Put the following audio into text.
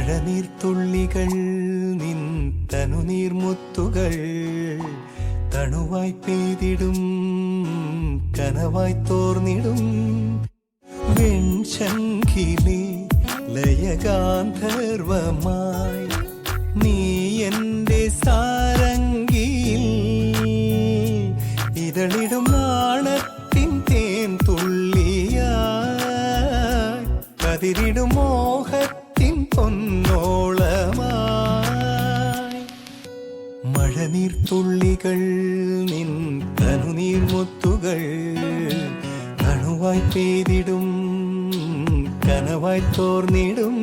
മഴനീർത്തുള്ളികൾ നിൻ തനുനീർമുത്തുകൾ തണുവായി പെയ്തിടും കനവായി തോർന്നിടും വെൺശങ്കിലെ ലയഗാന്ധർവമായി നീ എൻ്റെ സാരംഗിയിൽ ഇതളിടും നാണത്തിൻ തേൻ തുള്ളിയായി കതിരിടും മോഹത്തിൻ പൊന്നോളമായി മഴനീർത്തുള്ളികൾ നിൻ തനുനീർമുത്തുകൾ തണുവായി പെയ്തിടും കനവായി തോർന്നിടും